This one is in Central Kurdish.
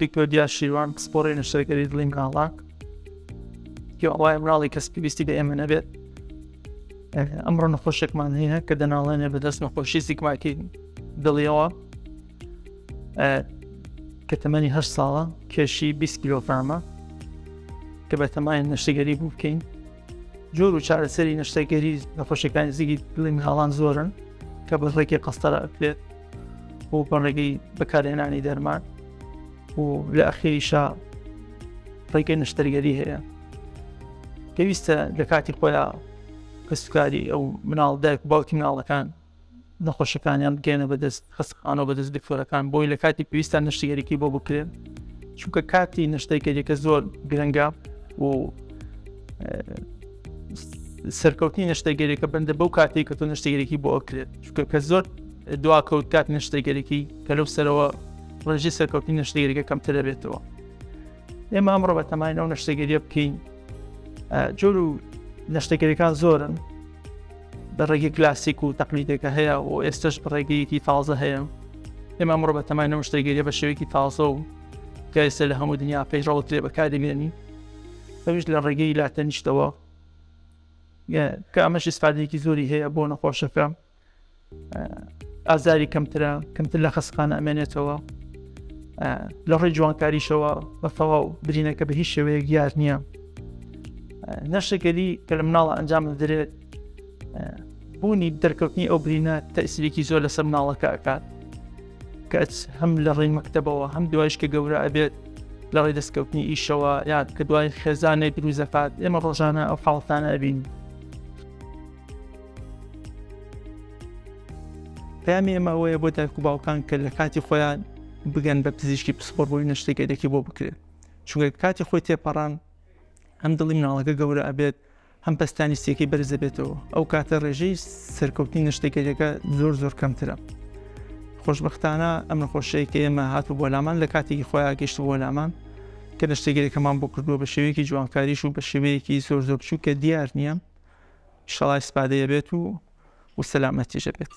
دکتۆر دیار شیروان پسپۆڕی نەشتەرگەری دڵی مناڵان کە ئەوایە مناڵی کەس پێویستی بە ئێمە نەبێت. ئەمڕۆ نەخۆشێکمان هەیە کە دەناڵێنێ بەدەست نەخۆشی زیگماکی دڵیەوە کە تەمەنی 8 ساڵە، کێشی 20 کیلۆگرامە کە بە تەمایل نەشتەرگەری بوو بکەین. جۆر و چارەسەری نەشتەرگەری نەخۆشیەکانی زیگی دڵی مناڵان زۆرن کە بە ڕێگەی قەستەرە ئەکرێت و بە ڕێگەی بەکارهێنانی دەرمان و لە ئەخیریشا ڕێگەی نەشتەرگەری هەیە. پێویستە لە کاتی خۆیان کەسوکاری ئەو مناڵ دایک و باوکی مناڵەکان نەخۆشەکانیان بگەێنە بەدەست خەستەخانە و بەدەست دکتۆرەکان بۆی لە کاتی پێویستان نەشتەرگەریەکەی بۆ بکرێت، چونکە کاتی نەشتەرگەریەکە زۆر گرنگە و سەرکەوتنی نەشتەرگەریەکە بەندە بەو کاتێک کە تۆ نەشتەرگەریەکی بۆ ئەکرێت، چونکە کە زۆر دواکەوت کات نەشتەرگەریەکی کە لەو سەرەوە ڕێژەی سەرکەوتنی نەشتەرگەریەکە کەمتر دەبێتەوە. ئێمە ئەمڕۆ بە تەمایل ئەو نەشتەرگەریە بکەین. جۆر و نەشتەرگەریەکان زۆرن، بە ڕێگەی کلاسیک و تەقلیدێکە هەیە و ئێستش بە ڕێگەیەکی تازە هەیە. ئێمە ئەمڕۆ بە تەمایل ئەو نەشتەرگەریە بە شێوەیەکی تازە و کە ئێستا لە هەموو دنیا پێشڕەوت لێ بەکاردەمێنی، ئەویش لە ڕێگەی لاتەنیشتەوە کە ئەمەش ئیسفادەیەکی زۆری هەیە بۆ نەخۆشەکە. ئازاری کەمتر لە خەستەخانە ئەمێنێتەوە. لە ڕێی جوانکاریشەوە بە تەواو برینەکە بە هیچ شێوەیەک یار نییە. نەشتەرگەری کە لە مناڵە ئەنجام دەدرێت بوونی دەرکەوتنی ئەو برینە تەئسیرێکی زۆر لەسەر مناڵەکە ئەکات، کە هەم لە ڕێی مەکتەبەوە هەم دوایش کە گەورە ئەبێت لە ڕێی دەستکەوتنی ئیشەوە یان کە دوای خێزانێک دروزەفات. ئێمە ڕۆژانە ئەو حاڵەتانە ئەبین. پەیامی ئێمە ئەوەیە بۆ دایک و باوکان کە لە کاتی خۆیان بگەن بە پزیشکی پسپۆڕ بۆی نەشتەرگەریەکی بۆ بکرێت، چونکە کاتی خۆی تێپەڕان هەم دڵی مناڵەکە گەورە ئەبێت هەم پەستانی سیەکەی بەرز دەبێتەوە. ئەو کاتە ڕێژەی سەرکەوتنی نەشتەرگەریەکە زۆر کەمترە. خۆشبەختانە ئەم نەخۆشەیە کە ئێمە هاتووە بۆ لامان لە کاتێکی خۆیان گەیشتە بۆ لامان کە نەشتەرگەریەکەمان بۆ کردووە بە شێوەیەکی جوانکاریش و بە شێوەیەکی زۆر بچوو کە دیار نییە. ئینشەڵڵا ئیسپادەیە بێت و سەلامەتیشە بێت.